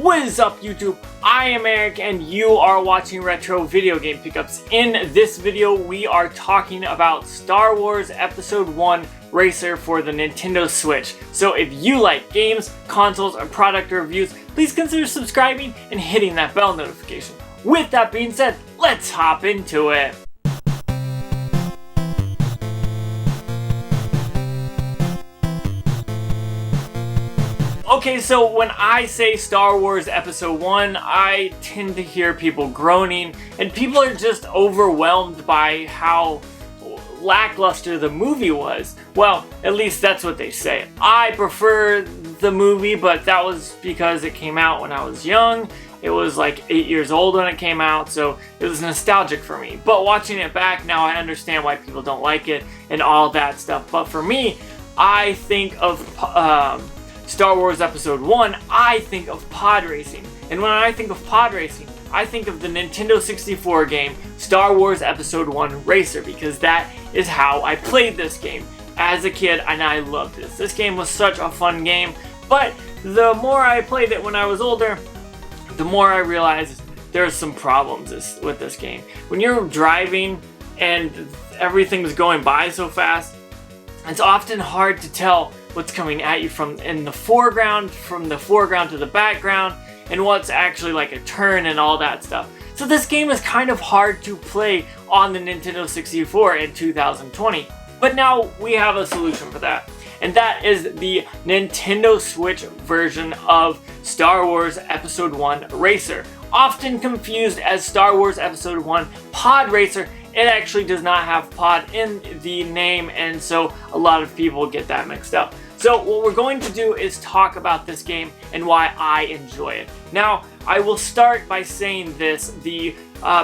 What is up, YouTube? I am Eric and you are watching Retro Video Game Pickups. In this video we are talking about Star Wars Episode 1 Racer for the Nintendo Switch. So if you like games, consoles, or product reviews, please consider subscribing and hitting that bell notification. With that being said, let's hop into it. Okay, so when I say Star Wars Episode 1, I tend to hear people groaning, and people are just overwhelmed by how lackluster the movie was. Well, at least that's what they say. I prefer the movie, but that was because it came out when I was young. It was like 8 years old when it came out, so it was nostalgic for me. But watching it back now, I understand why people don't like it and all that stuff. But for me, I think of Star Wars Episode 1, I think of pod racing. And when I think of pod racing, I think of the Nintendo 64 game, Star Wars Episode 1 Racer, because that is how I played this game as a kid, and I loved this. This game was such a fun game, but the more I played it when I was older, the more I realized there's some problems with this game. When you're driving and everything's going by so fast, it's often hard to tell what's coming at you from the foreground to the background, and what's actually like a turn and all that stuff. So this game is kind of hard to play on the Nintendo 64 in 2020. But now we have a solution for that. And that is the Nintendo Switch version of Star Wars Episode 1 Racer. Often confused as Star Wars Episode 1 Pod Racer, it actually does not have pod in the name, and so a lot of people get that mixed up. So what we're going to do is talk about this game and why I enjoy it. Now, I will start by saying this. The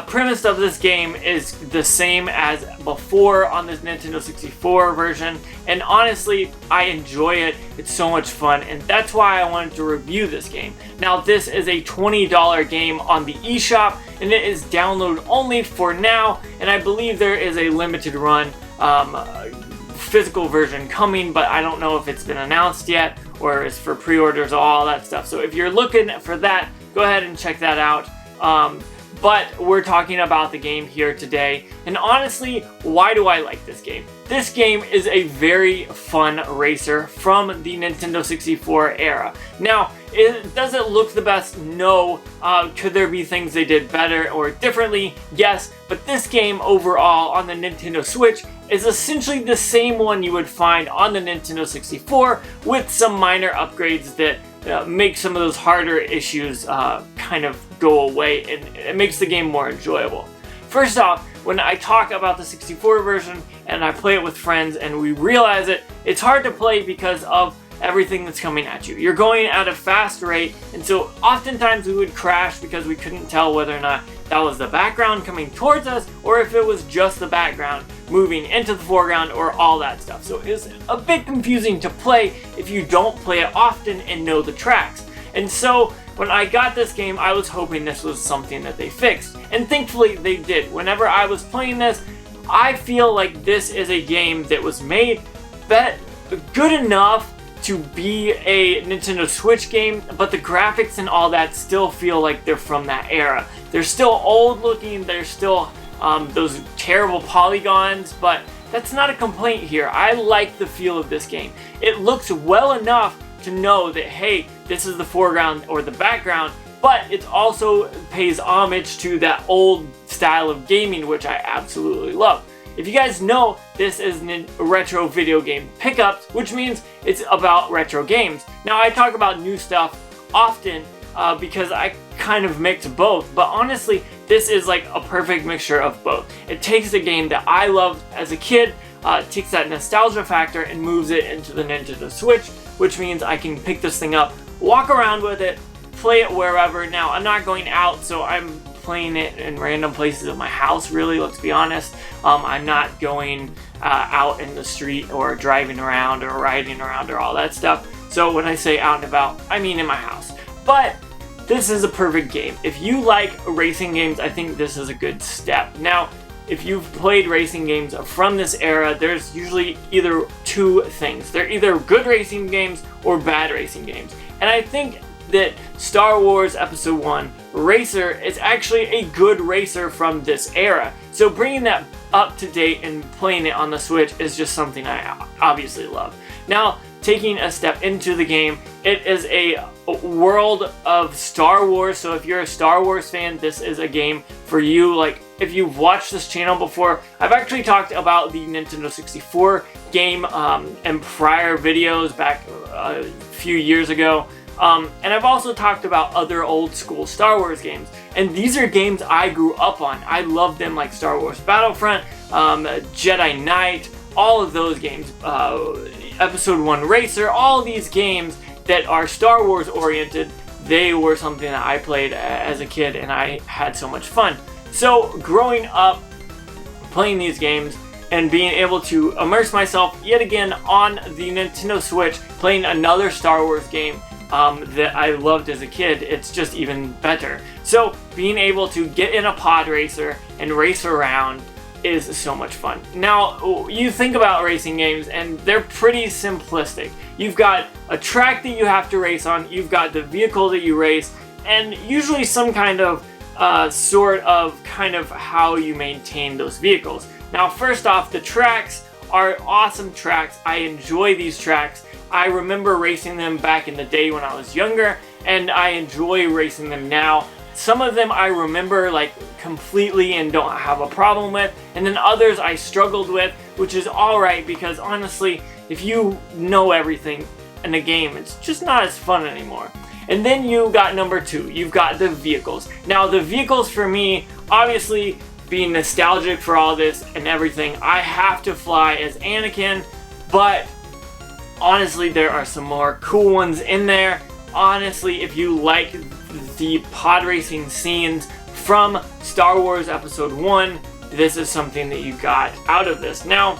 premise of this game is the same as before on this Nintendo 64 version, and honestly, I enjoy it. It's so much fun, and that's why I wanted to review this game. Now, this is a $20 game on the eShop, and it is download only for now, and I believe there is a limited run physical version coming, but I don't know if it's been announced yet or is for pre-orders or all that stuff. So if you're looking for that, go ahead and check that out. But we're talking about the game here today, and honestly, why do I like this game? This game is a very fun racer from the Nintendo 64 era. Now, does it look the best? No. Could there be things they did better or differently? Yes, but this game overall on the Nintendo Switch is essentially the same one you would find on the Nintendo 64 with some minor upgrades that make some of those harder issues kind of go away, and it makes the game more enjoyable. First off, when I talk about the 64 version and I play it with friends and we realize it's hard to play because of everything that's coming at you. You're going at a fast rate, and so oftentimes we would crash because we couldn't tell whether or not that was the background coming towards us or if it was just the background moving into the foreground or all that stuff. So it's a bit confusing to play if you don't play it often and know the tracks. And so when I got this game, I was hoping this was something that they fixed, and thankfully they did. Whenever I was playing this, I feel like this is a game that was made good enough to be a Nintendo Switch game, but the graphics and all that still feel like they're from that era. They're still old looking, they're still those terrible polygons, but that's not a complaint here. I like the feel of this game. It looks well enough to know that, hey, this is the foreground or the background, but it also pays homage to that old style of gaming, which I absolutely love. If you guys know, this is Retro Video Game Pickups, which means it's about retro games. Now, I talk about new stuff often because I kind of mix both, but honestly, this is like a perfect mixture of both. It takes a game that I loved as a kid, takes that nostalgia factor and moves it into the Nintendo Switch, which means I can pick this thing up, walk around with it, play it wherever. Now, I'm not going out, so I'm playing it in random places of my house, really, let's be honest. I'm not going out in the street or driving around or riding around or all that stuff. So when I say out and about, I mean in my house. But this is a perfect game. If you like racing games, I think this is a good step. Now, if you've played racing games from this era, there's usually either two things. They're either good racing games or bad racing games. And I think that Star Wars Episode 1 Racer is actually a good racer from this era. So bringing that up to date and playing it on the Switch is just something I obviously love. Now, taking a step into the game, it is a world of Star Wars, so if you're a Star Wars fan, this is a game for you. Like, if you've watched this channel before, I've actually talked about the Nintendo 64 game in prior videos back a few years ago. And I've also talked about other old school Star Wars games. And these are games I grew up on. I love them, like Star Wars Battlefront, Jedi Knight, all of those games, Episode 1 Racer, all these games that are Star Wars oriented, they were something that I played as a kid and I had so much fun. So growing up playing these games and being able to immerse myself yet again on the Nintendo Switch, playing another Star Wars game that I loved as a kid, it's just even better. So being able to get in a pod racer and race around is so much fun. Now, you think about racing games and they're pretty simplistic. You've got a track that you have to race on, you've got the vehicle that you race, and usually some kind of kind of how you maintain those vehicles. Now, first off, the tracks are awesome tracks. I enjoy these tracks. I remember racing them back in the day when I was younger, and I enjoy racing them now. Some of them I remember like completely and don't have a problem with, and then others I struggled with, which is alright because honestly, if you know everything in a game, it's just not as fun anymore. And then you got number 2, you've got the vehicles. Now the vehicles for me, obviously being nostalgic for all this and everything, I have to fly as Anakin, but honestly there are some more cool ones in there. Honestly, if you like the pod racing scenes from Star Wars Episode 1, this is something that you got out of this. Now,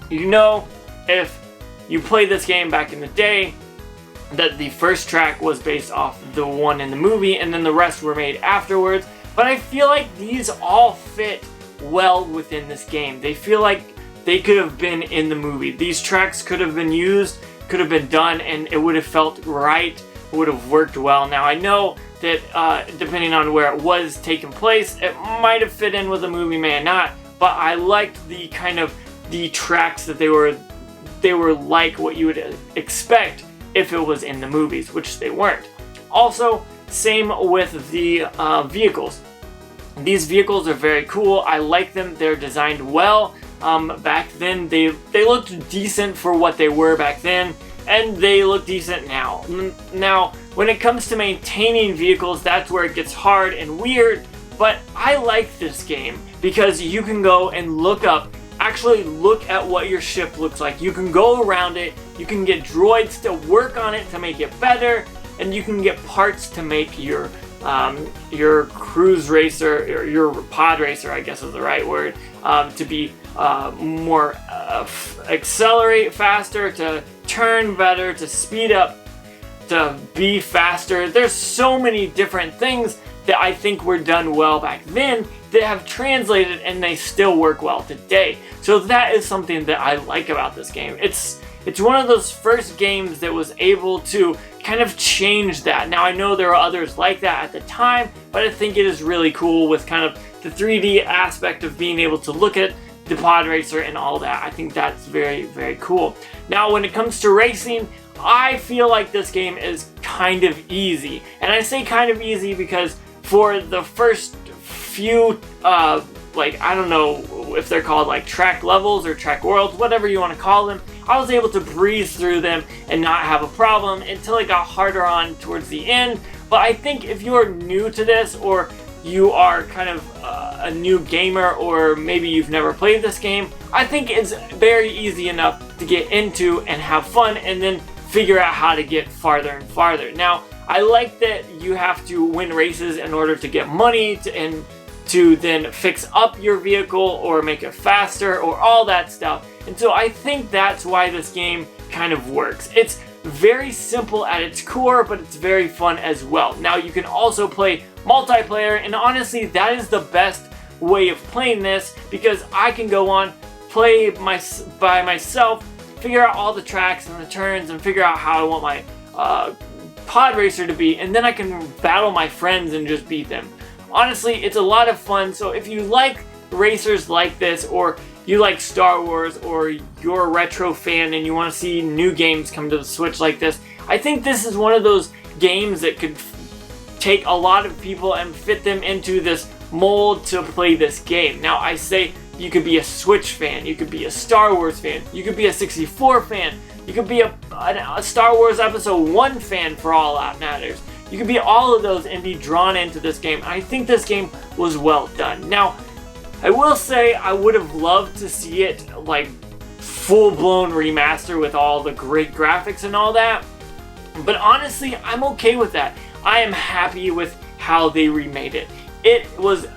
you know, if you played this game back in the day, that the first track was based off the one in the movie and then the rest were made afterwards, but I feel like these all fit well within this game. They feel like they could have been in the movie. These tracks could have been used, could have been done, and it would have felt right, it would have worked well. Now I know that depending on where it was taking place, it might have fit in with the movie, may not, but I liked the kind of the tracks that they were like what you would expect if it was in the movies, which they weren't. Also, same with the vehicles. These vehicles are very cool. I like them. They're designed well. Back then, they looked decent for what they were back then, and they look decent now. Now, when it comes to maintaining vehicles, that's where it gets hard and weird, but I like this game because you can go and actually look at what your ship looks like. You can go around it, you can get droids to work on it to make it better, and you can get parts to make your cruise racer, or your pod racer, I guess is the right word, to be more accelerate faster, to turn better, to speed up, to be faster. There's so many different things that I think were done well back then that have translated and they still work well today. So that is something that I like about this game. It's one of those first games that was able to kind of change that. Now I know there are others like that at the time, but I think it is really cool with kind of the 3D aspect of being able to look at the pod racer and all that. I think that's very, very cool. Now when it comes to racing, I feel like this game is kind of easy. And I say kind of easy because for the first few, like, I don't know if they're called like track levels or track worlds, whatever you want to call them, I was able to breeze through them and not have a problem until it got harder on towards the end. But I think if you're new to this, or you are kind of a new gamer, or maybe you've never played this game, I think it's very easy enough to get into and have fun and then figure out how to get farther and farther. Now, I like that you have to win races in order to get money and to then fix up your vehicle or make it faster or all that stuff. And so I think that's why this game kind of works. It's very simple at its core, but it's very fun as well. Now you can also play multiplayer, and honestly that is the best way of playing this because I can go on, play by myself, figure out all the tracks and the turns, and figure out how I want my podracer to beat, and then I can battle my friends and just beat them. Honestly, it's a lot of fun, so if you like racers like this, or you like Star Wars, or you're a retro fan and you want to see new games come to the Switch like this, I think this is one of those games that could take a lot of people and fit them into this mold to play this game. Now, I say you could be a Switch fan, you could be a Star Wars fan, you could be a 64 fan, you could be a Star Wars Episode 1 fan for all that matters. You could be all of those and be drawn into this game. I think this game was well done. Now, I will say I would have loved to see it like full-blown remaster with all the great graphics and all that. But honestly, I'm okay with that. I am happy with how they remade it. It was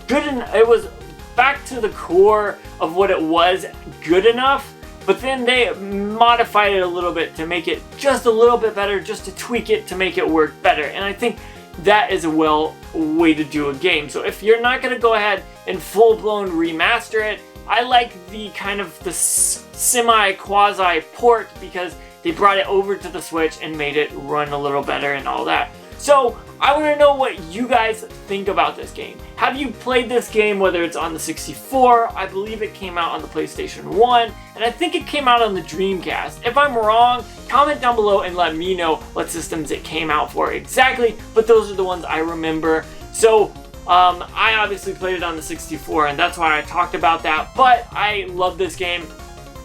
good, and it was back to the core of what it was good enough, but then they modified it a little bit to make it just a little bit better, just to tweak it to make it work better. And I think that is a well way to do a game. So if you're not going to go ahead and full-blown remaster it, I like the kind of the semi-quasi port, because they brought it over to the Switch and made it run a little better and all that. So I want to know what you guys think about this game. Have you played this game, whether it's on the 64, I believe it came out on the PlayStation 1, and I think it came out on the Dreamcast. If I'm wrong, comment down below and let me know what systems it came out for exactly, but those are the ones I remember. So I obviously played it on the 64, and that's why I talked about that, but I love this game,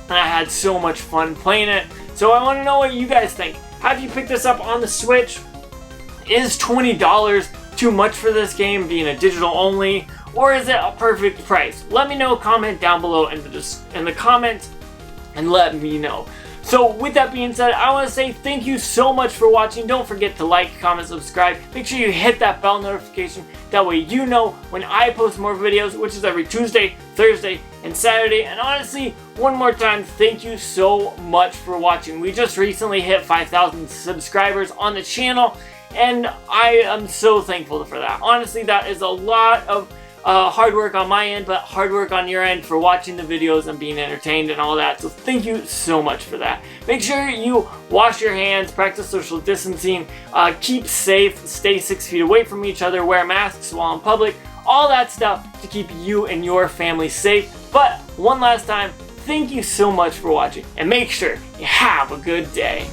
and I had so much fun playing it. So I want to know what you guys think. Have you picked this up on the Switch? Is $20 too much for this game, being a digital only, or is it a perfect price? Let me know, comment down below in the comments, and let me know. So with that being said, I want to say thank you so much for watching. Don't forget to like, comment, subscribe. Make sure you hit that bell notification. That way you know when I post more videos, which is every Tuesday, Thursday, and Saturday. And honestly, one more time, thank you so much for watching. We just recently hit 5,000 subscribers on the channel, and I am so thankful for that. Honestly, that is a lot of hard work on my end, but hard work on your end for watching the videos and being entertained and all that. So thank you so much for that. Make sure you wash your hands, practice social distancing, keep safe, stay 6 feet away from each other, wear masks while in public, all that stuff to keep you and your family safe. But one last time, thank you so much for watching, and make sure you have a good day.